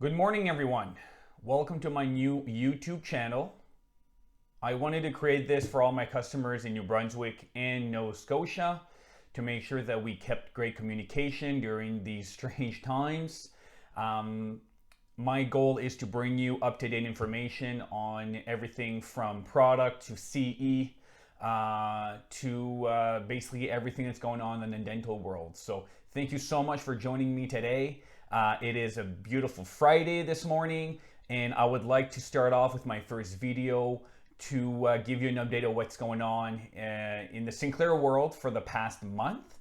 Good morning, everyone. Welcome to my new YouTube channel. I wanted to create this for all my customers in New Brunswick and Nova Scotia to make sure that we kept great communication during these strange times. My goal is to bring you up-to-date information on everything from product to CE to basically everything that's going on in the dental world. So thank you so much for joining me today. It is a beautiful Friday this morning, and I would like to start off with my first video to give you an update of what's going on in the Sinclair world for the past month.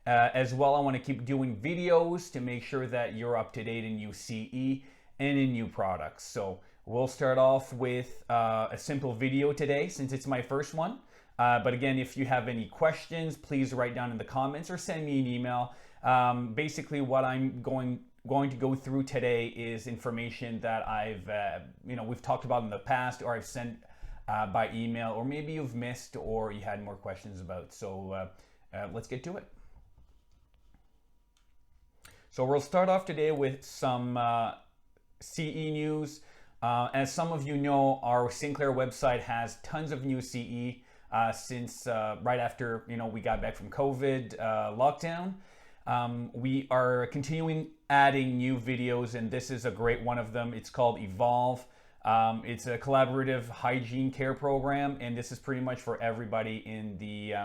As well, I want to keep doing videos to make sure that you're up to date in new CE and in new products. So we'll start off with a simple video today since it's my first one. But again, if you have any questions, please write down in the comments or send me an email. Basically, what I'm going to go through today is information that we've talked about in the past, or I've sent by email, or maybe you've missed or you had more questions about. So let's get to it. So we'll start off today with some CE news. As some of you know, our Sinclair website has tons of new CE since right after we got back from COVID lockdown. We are continuing adding new videos, and this is a great one of them. It's called Evolve. It's a collaborative hygiene care program, and this is pretty much for everybody in the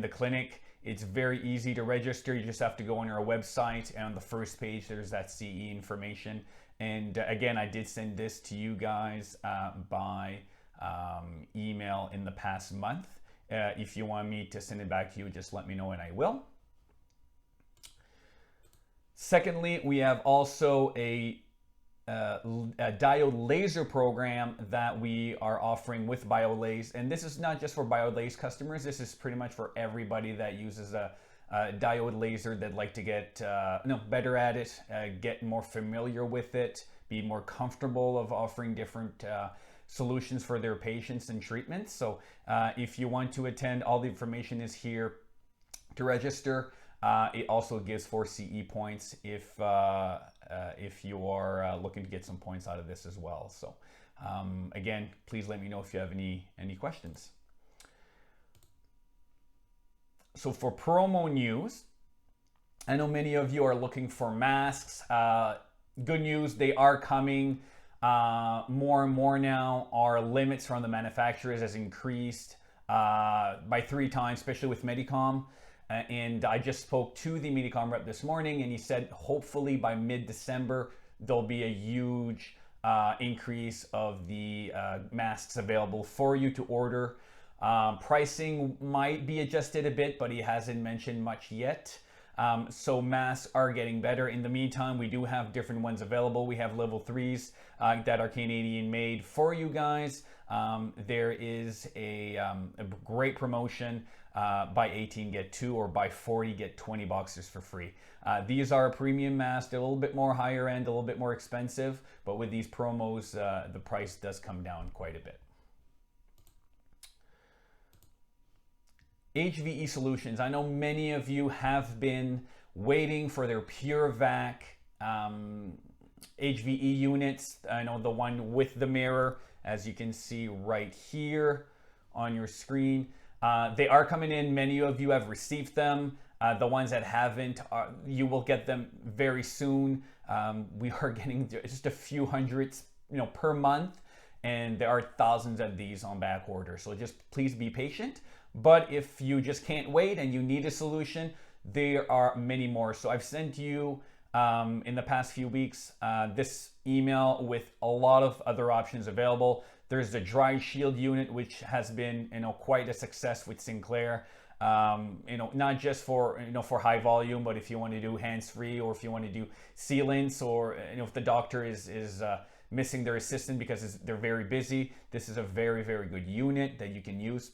clinic. It's very easy to register. You just have to go on our website, and on the first page there's that CE information. And again, I did send this to you guys by email in the past month. If you want me to send it back to you, just let me know and I will. Secondly, we have also a diode laser program that we are offering with BioLase, and this is not just for BioLase customers. This is pretty much for everybody that uses a diode laser that like to get better at it, get more familiar with it, be more comfortable of offering different solutions for their patients and treatments. So if you want to attend, all the information is here to register. It also gives 4 CE points if you are looking to get some points out of this as well. So again, please let me know if you have any questions. So for promo news, I know many of you are looking for masks. Good news, they are coming. More and more now. Our limits from the manufacturers has increased by 3 times, especially with Medicom. And I just spoke to the Medicom rep this morning, and he said hopefully by mid-December there'll be a huge increase of the masks available for you to order. Pricing might be adjusted a bit, but he hasn't mentioned much yet. So masks are getting better. In the meantime, we do have different ones available. We have level 3s that are Canadian made for you guys. There is a great promotion, buy 18 get 2, or buy 40 get 20 boxes for free. These are a premium mask. They're a little bit more higher end, a little bit more expensive, but with these promos, the price does come down quite a bit. HVE Solutions. I know many of you have been waiting for their PureVac HVE units. I know the one with the mirror, as you can see right here on your screen. They are coming in. Many of you have received them. The ones that haven't, you will get them very soon. We are getting just a few hundreds, per month, and there are thousands of these on back order. So just please be patient. But if you just can't wait and you need a solution, there are many more. So I've sent you in the past few weeks this email with a lot of other options available. There's the dry shield unit, which has been quite a success with Sinclair. Not just for for high volume, but if you want to do hands-free, or if you want to do sealants, or if the doctor is missing their assistant because they're very busy, this is a very, very good unit that you can use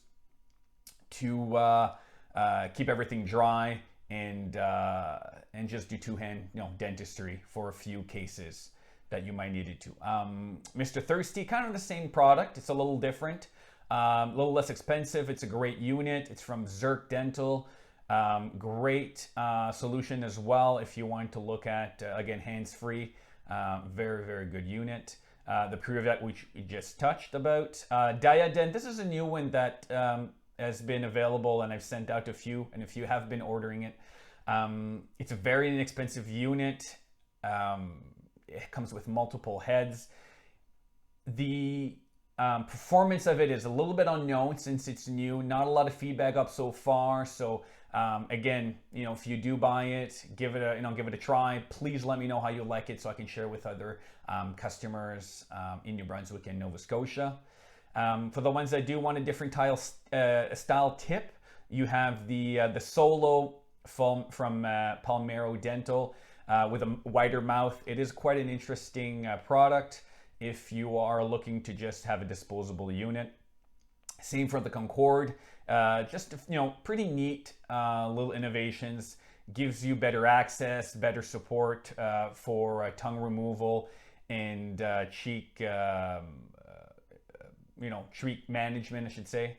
to keep everything dry and just do two-hand dentistry for a few cases that you might need it to. Mr. Thirsty, kind of the same product. It's a little different, a little less expensive. It's a great unit. It's from Sinclair Dental. Great solution as well if you want to look at, again, hands-free. Very, very good unit. The Purivet, which we just touched about. Diadent, this is a new one that has been available, and I've sent out a few, and if you have been ordering it, it's a very inexpensive unit. It comes with multiple heads. The performance of it is a little bit unknown since it's new. Not a lot of feedback up so far. So again, if you do buy it, give it a try. Please let me know how you like it so I can share with other customers in New Brunswick and Nova Scotia. For the ones that do want a different style tip, you have the Solo from Palmero Dental with a wider mouth. It is quite an interesting product if you are looking to just have a disposable unit. Same for the Concord. Just pretty neat little innovations. Gives you better access, better support for tongue removal and cheek cheek management, I should say.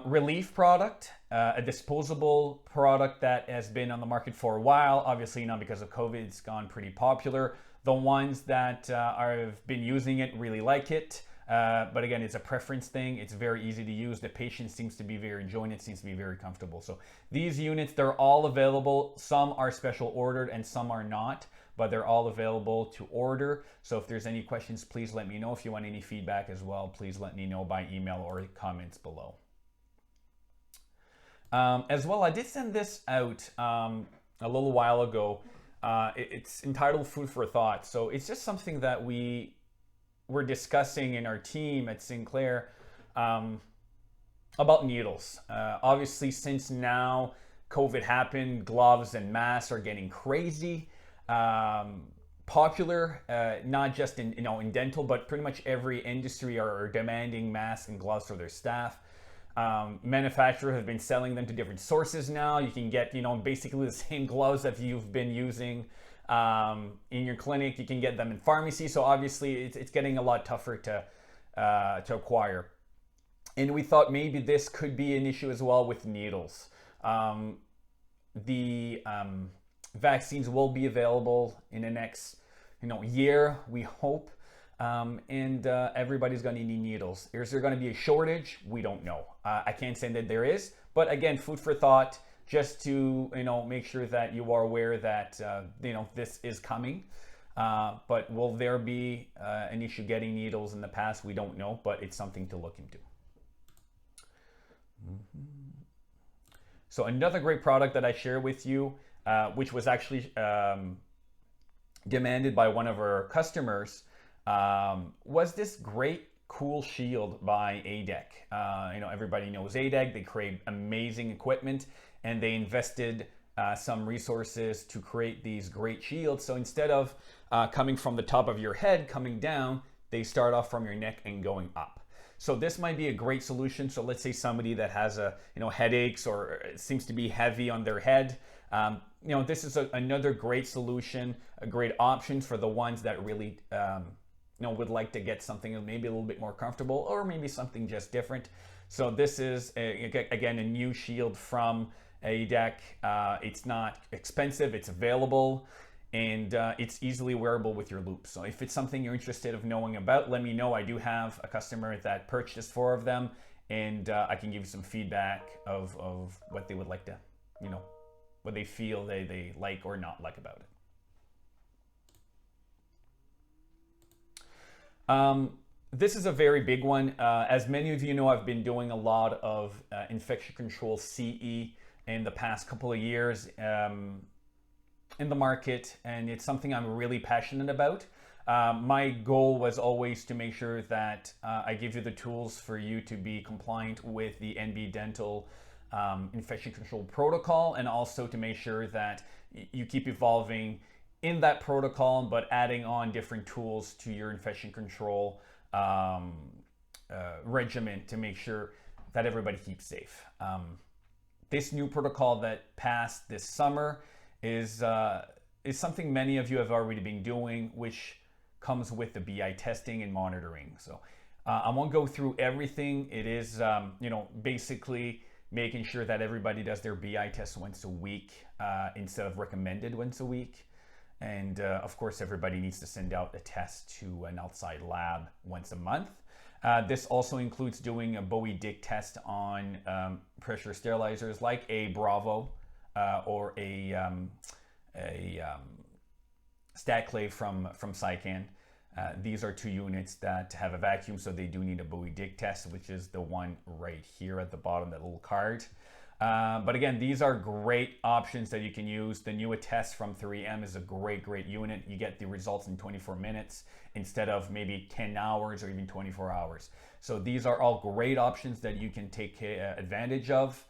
Relief product, a disposable product that has been on the market for a while. Obviously, not because of COVID, it's gone pretty popular. The ones that have been using it really like it. But again, it's a preference thing. It's very easy to use. The patient seems to be very enjoying it, seems to be very comfortable. So these units, they're all available. Some are special ordered and some are not, but they're all available to order. So if there's any questions, please let me know. If you want any feedback as well, please let me know by email or comments below. As well, I did send this out a little while ago. It's entitled Food for Thought. So it's just something that we're discussing in our team at Sinclair about needles. Obviously, since now COVID happened, gloves and masks are getting crazy popular, not just in dental, but pretty much every industry are demanding masks and gloves for their staff. Manufacturers have been selling them to different sources now. You can get, basically the same gloves that you've been using in your clinic. You can get them in pharmacy. So obviously it's getting a lot tougher to acquire. And we thought maybe this could be an issue as well with needles. The vaccines will be available in the next year, we hope. And everybody's going to need needles. Is there going to be a shortage? We don't know. I can't say that there is, but again, food for thought, just to make sure that you are aware that this is coming. But will there be an issue getting needles in the past? We don't know, but it's something to look into. So another great product that I share with you, which was actually demanded by one of our customers, was this great cool shield by ADEC. Everybody knows ADEC. They create amazing equipment, and they invested some resources to create these great shields. So instead of coming from the top of your head, coming down, they start off from your neck and going up. So this might be a great solution. So let's say somebody that has headaches or seems to be heavy on their head. This is another great solution, a great option for the ones that really would like to get something maybe a little bit more comfortable, or maybe something just different. So this is again a new shield from ADEC. It's not expensive, it's available, and it's easily wearable with your loop. So if it's something you're interested of knowing about, let me know. I do have a customer that purchased 4 of them, and I can give you some feedback of what they would like to, what they feel they like or not like about it. This is a very big one. As many of you know, I've been doing a lot of infection control CE in the past couple of years in the market, and it's something I'm really passionate about. My goal was always to make sure that I give you the tools for you to be compliant with the NB Dental infection control protocol, and also to make sure that you keep evolving in that protocol, but adding on different tools to your infection control regimen to make sure that everybody keeps safe. This new protocol that passed this summer is something many of you have already been doing, which comes with the BI testing and monitoring. So I won't go through everything. It is basically making sure that everybody does their BI test once a week instead of recommended once a week. And of course, everybody needs to send out a test to an outside lab once a month. This also includes doing a Bowie-Dick test on pressure sterilizers like a Bravo or a Statclave from Sycan. These are two units that have a vacuum, so they do need a Bowie-Dick test, which is the one right here at the bottom, that little card. But again, these are great options that you can use. The new test from 3M is a great unit. You get the results in 24 minutes instead of maybe 10 hours or even 24 hours. So these are all great options that you can take advantage of,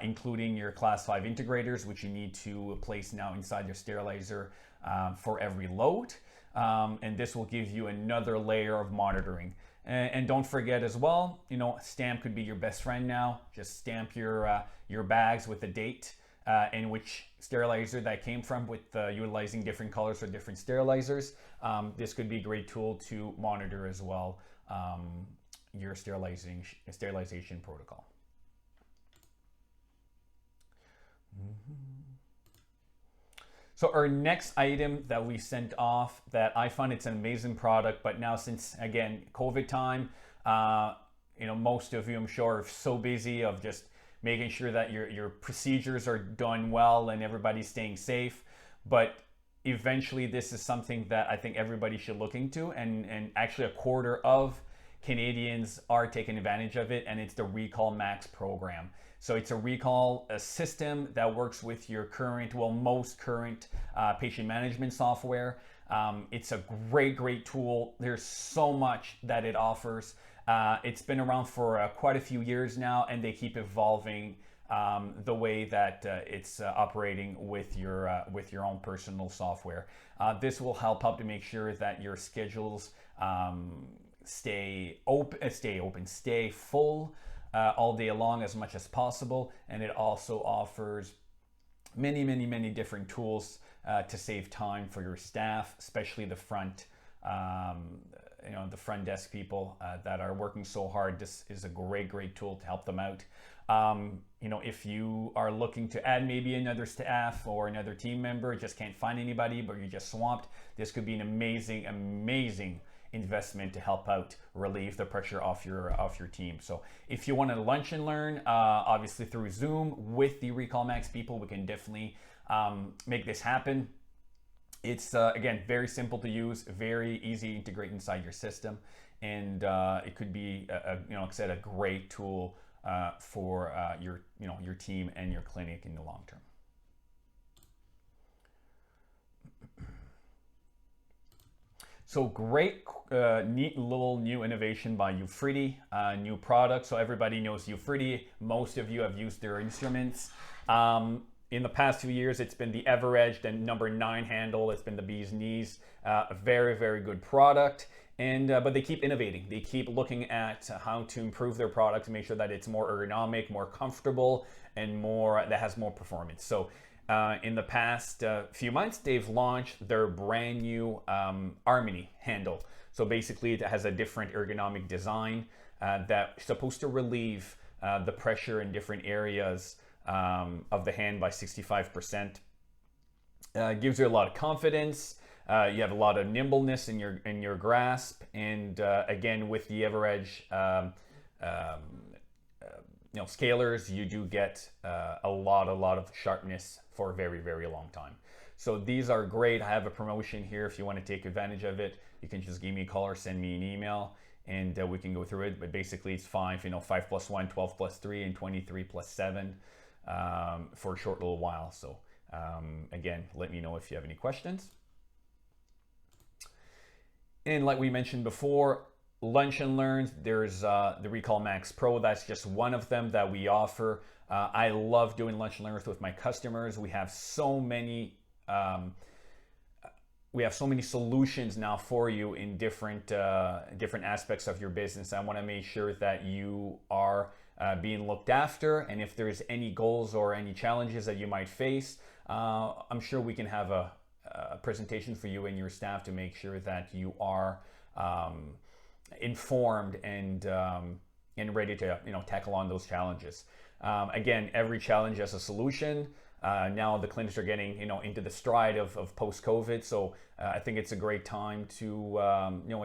including your class 5 integrators, which you need to place now inside your sterilizer for every load. And this will give you another layer of monitoring. And don't forget as well, stamp could be your best friend now. Just stamp your bags with the date and which sterilizer that came from, with utilizing different colors for different sterilizers. This could be a great tool to monitor as well your sterilization protocol. So our next item that we sent off, that I find it's an amazing product, but now since, again, COVID time, most of you, I'm sure, are so busy of just making sure that your procedures are done well and everybody's staying safe. But eventually this is something that I think everybody should look into, and actually a quarter of Canadians are taking advantage of it, and it's the Recall Max program. So it's a recall system that works with your most current patient management software. It's a great tool. There's so much that it offers. It's been around for quite a few years now, and they keep evolving the way that it's operating with your own personal software. This will help out to make sure that your schedules stay full all day long as much as possible. And it also offers many different tools to save time for your staff, especially the front the front desk people that are working so hard. This is a great tool to help them out. If you are looking to add maybe another staff or another team member, just can't find anybody, but you're just swamped, this could be an amazing investment to help out relieve the pressure off your team. So if you want to lunch and learn, obviously through Zoom with the Recall Max people, we can definitely make this happen. It's again very simple to use, very easy to integrate inside your system, and it could be a great tool for your team and your clinic in the long term. So great, neat little new innovation by Ufridi, new product. So everybody knows Ufridi. Most of you have used their instruments. In the past few years, it's been the EverEdge, the number 9 handle. It's been the bee's knees. A very good product. And but they keep innovating. They keep looking at how to improve their product to make sure that it's more ergonomic, more comfortable, and that has more performance. So in the past few months, they've launched their brand new Harmony handle. So basically, it has a different ergonomic design that's supposed to relieve the pressure in different areas of the hand by 65%. Gives you a lot of confidence. You have a lot of nimbleness in your grasp, and again, with the EverEdge scalers, you do get a lot of sharpness for a very long time. So these are great. I have a promotion here. If you want to take advantage of it, you can just give me a call or send me an email, and we can go through it. But basically, it's 5 plus 1, 12 plus 3, and 23 plus 7 for a short little while. So again, let me know if you have any questions. And like we mentioned before, lunch and learns, there's the Recall Max Pro. That's just one of them that we offer. I love doing lunch and learns with my customers. We have so many solutions now for you in different aspects of your business. I want to make sure that you are being looked after, and if there's any goals or any challenges that you might face, I'm sure we can have a presentation for you and your staff to make sure that you are informed and and ready to tackle on those challenges. Again, every challenge has a solution. Now the clinics are getting into the stride of post-COVID, so I think it's a great time to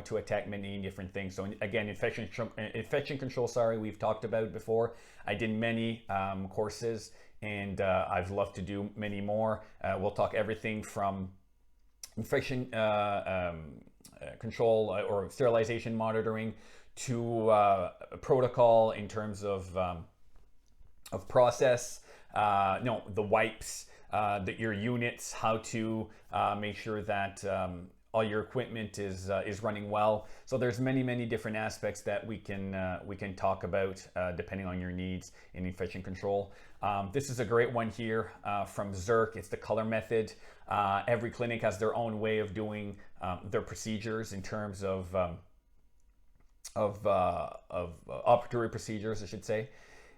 to attack many different things. So again, infection control. Sorry, we've talked about it before. I did many courses, and I'd love to do many more. We'll talk everything from infection control or sterilization monitoring to protocol in terms of process, the wipes, your units, how to make sure that all your equipment is running well. So there's many different aspects that we can talk about depending on your needs in infection control. This is a great one here from Zerk. It's the color method. Every clinic has their own way of doing their procedures in terms of operatory procedures, I should say.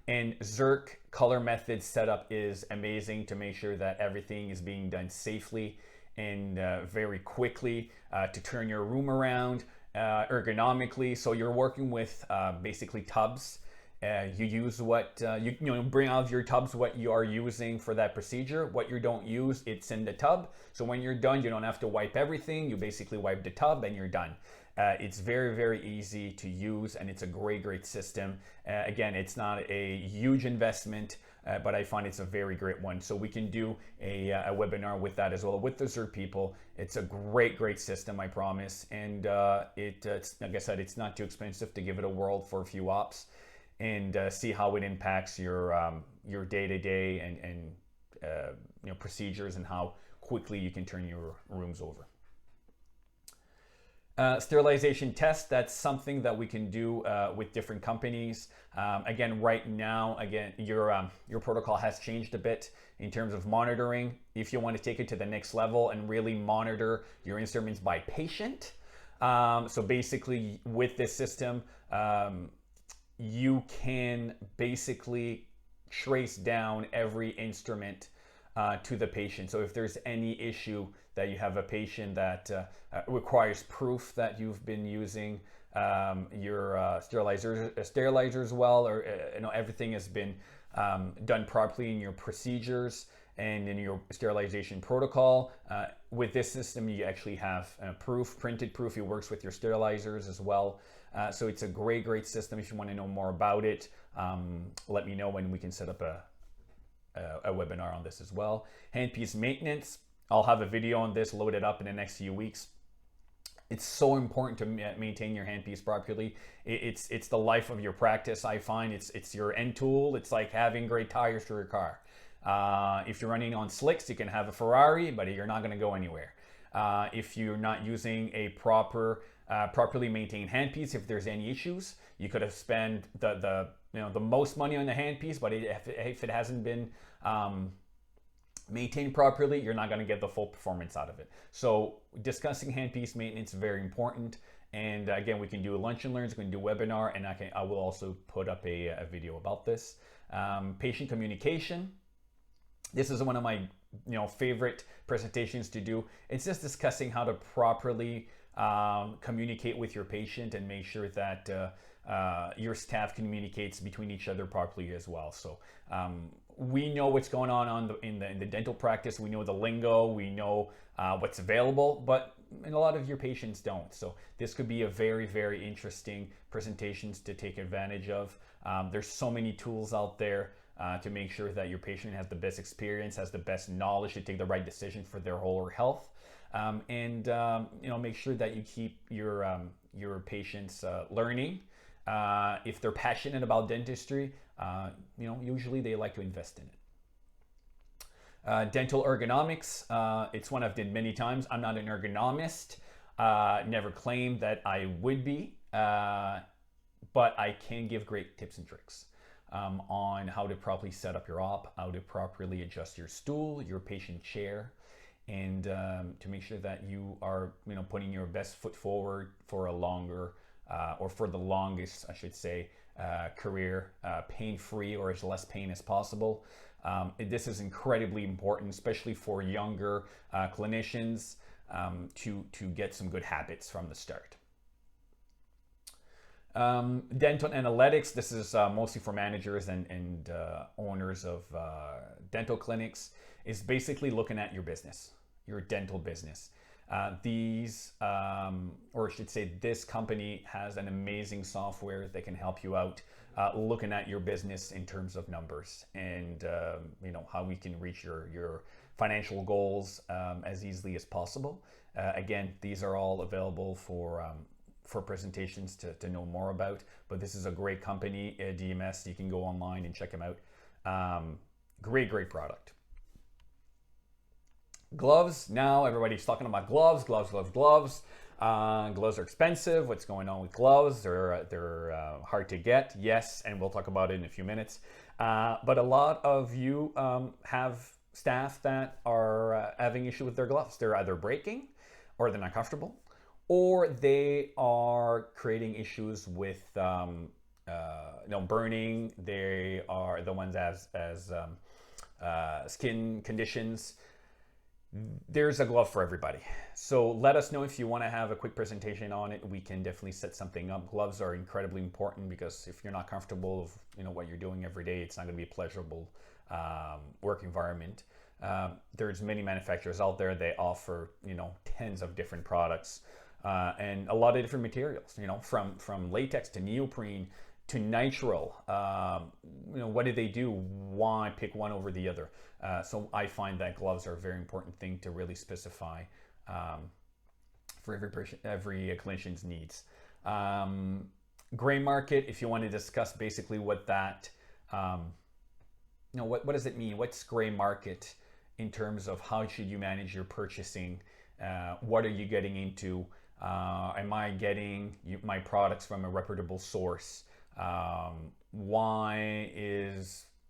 And Zerk color method setup is amazing to make sure that everything is being done safely and very quickly to turn your room around ergonomically. So you're working with basically tubs. You use what you bring out of your tubs what you are using for that procedure. What you don't use, it's in the tub. So when you're done, you don't have to wipe everything. You basically wipe the tub and you're done. It's very easy to use, and it's a great system. Again, it's not a huge investment, but I find it's a very great one. So we can do a webinar with that as well with the Zerk people. It's a great system, I promise. And it's like I said, it's not too expensive to give it a whirl for a few ops and see how it impacts your day-to-day and procedures and how quickly you can turn your rooms over. Sterilization test, that's something that we can do with different companies. Again, right now, your protocol has changed a bit in terms of monitoring. If you want to take it to the next level and really monitor your instruments by patient. So basically with this system, you can basically trace down every instrument to the patient. So if there's any issue that you have a patient that requires proof that you've been using your sterilizers well, or everything has been done properly in your procedures and in your sterilization protocol. With this system, you actually have proof, printed proof. It works with your sterilizers as well. So it's a great system. If you want to know more about it, let me know when we can set up a webinar on this as well. Handpiece maintenance. I'll have a video on this loaded up in the next few weeks. It's so important to maintain your handpiece properly. It's the life of your practice. I find it's your end tool. It's like having great tires for your car. If you're running on slicks, you can have a Ferrari, but you're not going to go anywhere. If you're not using a properly maintained handpiece, if there's any issues, you could have spent the most money on the handpiece, but if it hasn't been maintained properly, you're not going to get the full performance out of it. So discussing handpiece maintenance is very important. And again, we can do a lunch and learns, we can do a webinar, and I will also put up a video about this. Patient communication. This is one of my favorite presentations to do. It's just discussing how to properly communicate with your patient and make sure that your staff communicates between each other properly as well. So we know what's going on in the dental practice. We know the lingo. We know what's available, but a lot of your patients don't. So this could be a very interesting presentations to take advantage of. There's so many tools out there to make sure that your patient has the best experience, has the best knowledge to take the right decision for their whole health, and make sure that you keep your patients learning. If they're passionate about dentistry, usually they like to invest in it. Dental ergonomics, it's one I've did many times. I'm not an ergonomist, never claimed that I would be, but I can give great tips and tricks on how to properly set up your op, how to properly adjust your stool, your patient chair, and to make sure that you are putting your best foot forward for a longer or for the longest, I should say, career, pain-free or as less pain as possible. This is incredibly important, especially for younger clinicians, to get some good habits from the start. Dental analytics, this is mostly for managers and owners of dental clinics, is basically looking at your business, your dental business. Or I should say, this company has an amazing software that can help you out looking at your business in terms of numbers and how we can reach your financial goals as easily as possible. Again, these are all available for presentations to know more about, but this is a great company, DMS. You can go online and check them out. Great product. Gloves. Now everybody's talking about gloves. Gloves are expensive. What's going on with gloves? They're hard to get. Yes, and we'll talk about it in a few minutes. But a lot of you have staff that are having issue with their gloves. They're either breaking, or they're not comfortable, or they are creating issues with burning. They are the ones as skin conditions. There's a glove for everybody. So let us know if you want to have a quick presentation on it. We can definitely set something up. Gloves are incredibly important because if you're not comfortable with what you're doing every day, it's not going to be a pleasurable work environment. There's many manufacturers out there. They offer tens of different products and a lot of different materials. From latex to neoprene to nitrile. What do they do? Why pick one over the other? So I find that gloves are a very important thing to really specify for every clinician's needs. Gray market, if you want to discuss basically what that, what does it mean? What's gray market in terms of how should you manage your purchasing? What are you getting into? Am I getting my products from a reputable source? Why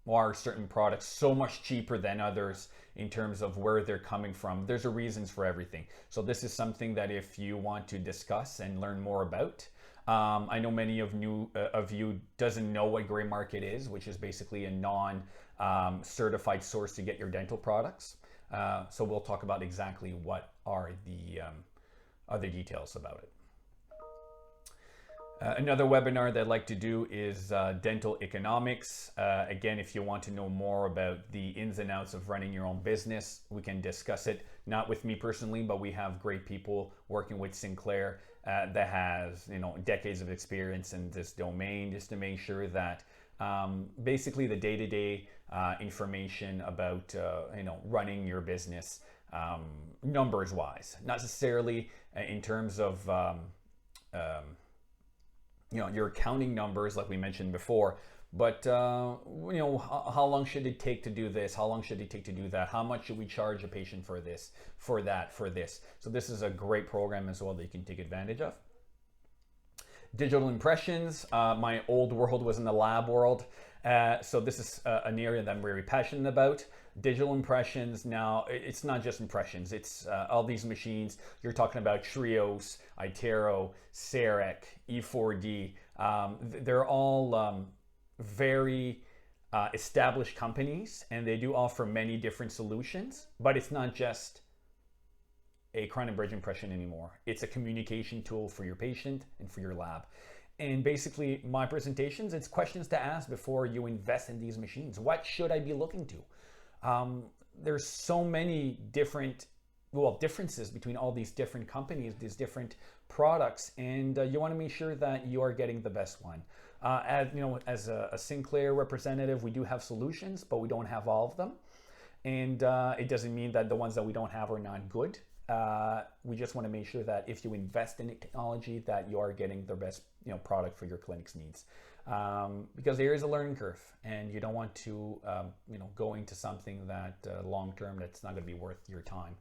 are certain products so much cheaper than others in terms of where they're coming from? There's reasons for everything. So this is something that if you want to discuss and learn more about, I know many of you doesn't know what gray market is, which is basically a non-certified source to get your dental products. So we'll talk about exactly what are the other details about it. Another webinar that I'd like to do is dental economics. Again, if you want to know more about the ins and outs of running your own business, we can discuss it. Not with me personally, but we have great people working with Sinclair that has decades of experience in this domain, just to make sure that basically the day-to-day information about running your business numbers-wise, not necessarily in terms of your accounting numbers like we mentioned before, but how long should it take to do this? How long should it take to do that? How much should we charge a patient for this, for that, for this? So this is a great program as well that you can take advantage of. Digital impressions. My old world was in the lab world. So this is an area that I'm very passionate about. Digital impressions. Now, it's not just impressions. It's all these machines. You're talking about Trios, Itero, Cerec, E4D. They're all very established companies, and they do offer many different solutions. But it's not just a crown and bridge impression anymore. It's a communication tool for your patient and for your lab. And basically, my presentations, it's questions to ask before you invest in these machines. What should I be looking to? There's so many differences between all these different companies, these different products, and you want to make sure that you are getting the best one. As a Sinclair representative, we do have solutions, but we don't have all of them. And it doesn't mean that the ones that we don't have are not good. We just want to make sure that if you invest in technology, that you are getting the best product for your clinic's needs. Because there is a learning curve, and you don't want to go into something that long term that's not going to be worth your time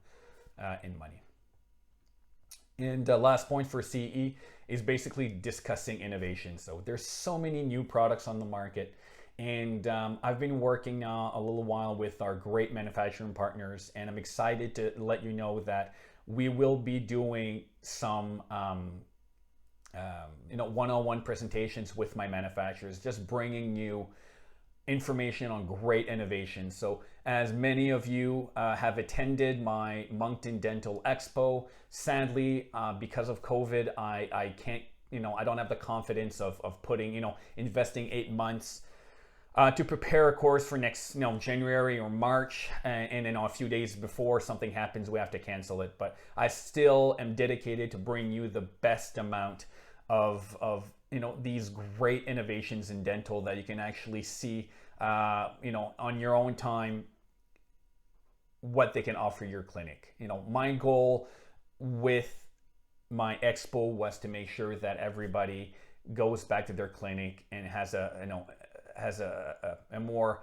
and money. And last point for CE is basically discussing innovation. So there's so many new products on the market, and I've been working now a little while with our great manufacturing partners, and I'm excited to let you know that we will be doing some one-on-one presentations with my manufacturers, just bringing you information on great innovation. So as many of you have attended my Moncton Dental Expo, sadly, because of COVID, I can't I don't have the confidence of putting, investing 8 months to prepare a course for next, January or March, and a few days before something happens, we have to cancel it. But I still am dedicated to bring you the best amount of these great innovations in dental that you can actually see, on your own time, what they can offer your clinic. My goal with my expo was to make sure that everybody goes back to their clinic and has a more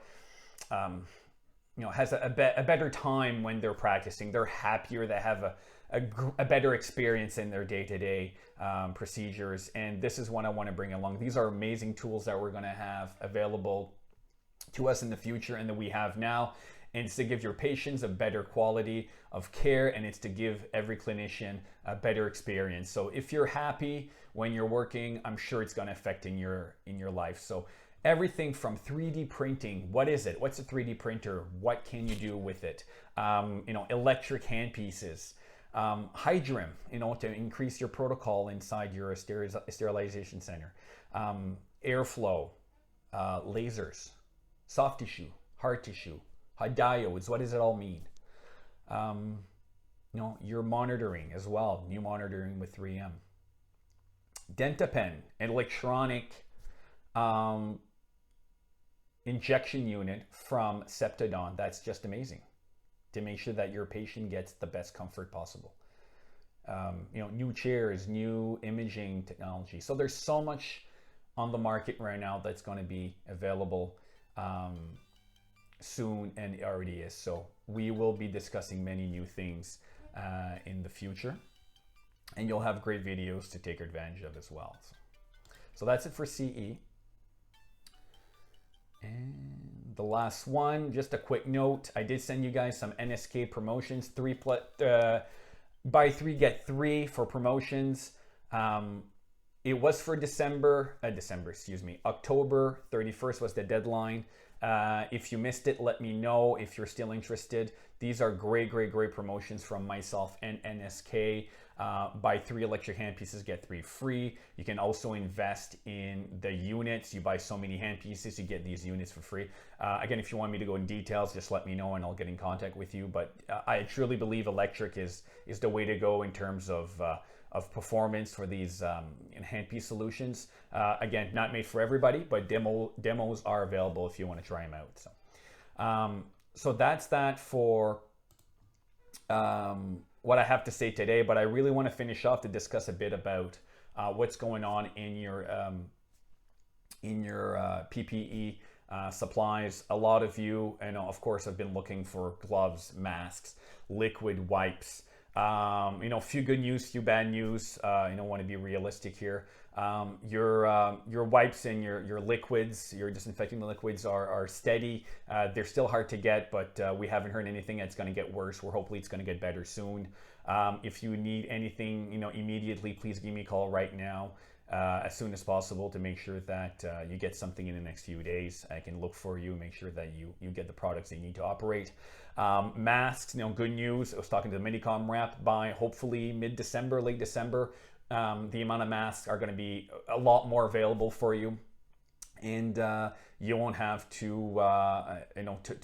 has a better time when they're practicing. They're happier, they have a better experience in their day-to-day procedures, and this is what I want to bring along. These are amazing tools that we're going to have available to us in the future and that we have now, and it's to give your patients a better quality of care, and it's to give every clinician a better experience. So if you're happy when you're working, I'm sure it's going to affect in your life. So everything from 3D printing, what is it? What's a 3D printer? What can you do with it? Electric handpieces, Hydrim, to increase your protocol inside your sterilization center, airflow, lasers, soft tissue, hard tissue, diodes. What does it all mean? Your monitoring as well, new monitoring with 3M. DentaPen, an electronic injection unit from Septodon. That's just amazing to make sure that your patient gets the best comfort possible. New chairs, new imaging technology. So there's so much on the market right now that's going to be available soon, and it already is. So we will be discussing many new things in the future, and you'll have great videos to take advantage of as well. So that's it for CE. And the last one, just a quick note, I did send you guys some NSK promotions, buy 3 get 3 for promotions. It was for October 31st was the deadline. If you missed it, let me know if you're still interested. These are great promotions from myself and NSK. Buy 3 electric handpieces, get 3 free. You can also invest in the units. You buy so many handpieces, you get these units for free. Again, if you want me to go in details, just let me know and I'll get in contact with you. But I truly believe electric is the way to go in terms of performance for these handpiece solutions. Again, not made for everybody, but demos are available if you want to try them out. So that's that for what I have to say today, but I really want to finish off to discuss a bit about what's going on in your PPE supplies. A lot of you, of course, have been looking for gloves, masks, liquid wipes. A few good news, few bad news. Want to be realistic here. Your wipes and your liquids, your disinfecting liquids are steady. They're still hard to get, but we haven't heard anything that's going to get worse. Hopefully it's going to get better soon. If you need anything, immediately, please give me a call right now, as soon as possible, to make sure that you get something in the next few days. I can look for you, make sure that you get the products that you need to operate. Masks, good news. I was talking to the Minicom rep. By hopefully mid-December, late December, the amount of masks are going to be a lot more available for you, and you won't have to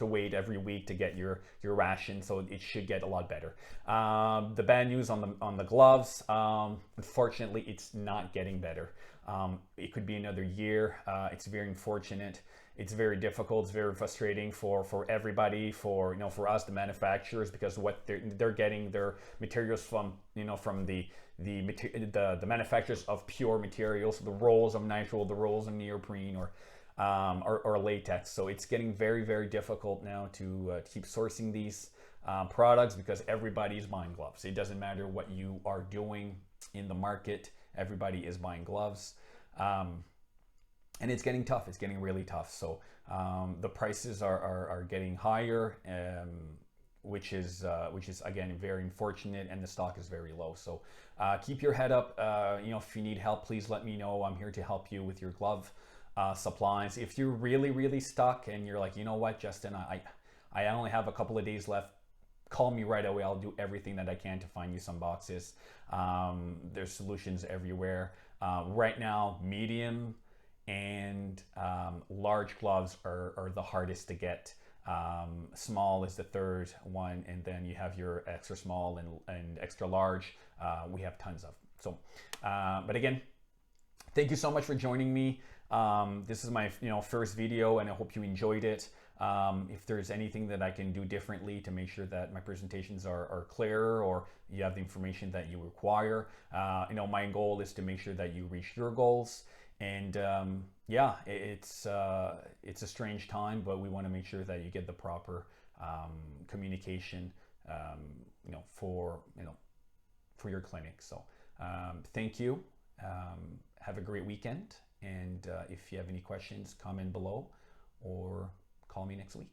wait every week to get your ration. So it should get a lot better. The bad news on the gloves, unfortunately, it's not getting better. It could be another year. It's very unfortunate. It's very difficult. It's very frustrating for everybody, for us, the manufacturers, because what they're getting their materials from the manufacturers of pure materials, the rolls of nitrile, the rolls of neoprene, or latex. So it's getting very difficult now to keep sourcing these products, because everybody is buying gloves. It doesn't matter what you are doing in the market, everybody is buying gloves. And it's getting tough. It's getting really tough. So the prices are getting higher, which is again very unfortunate, and the stock is very low. So keep your head up. If you need help, please let me know. I'm here to help you with your glove supplies. If you're really stuck and you're like, you know what, Justin, I only have a couple of days left, call me right away. I'll do everything that I can to find you some boxes. There's solutions everywhere. Right now, medium and large gloves are the hardest to get. Small is the third one, and then you have your extra small and extra large. We have tons of. So, but again, thank you so much for joining me. This is my first video, and I hope you enjoyed it. If there's anything that I can do differently to make sure that my presentations are clearer, or you have the information that you require, my goal is to make sure that you reach your goals. And yeah, it's a strange time, but we want to make sure that you get the proper communication, for your clinic. So thank you. Have a great weekend. And if you have any questions, comment below or call me next week.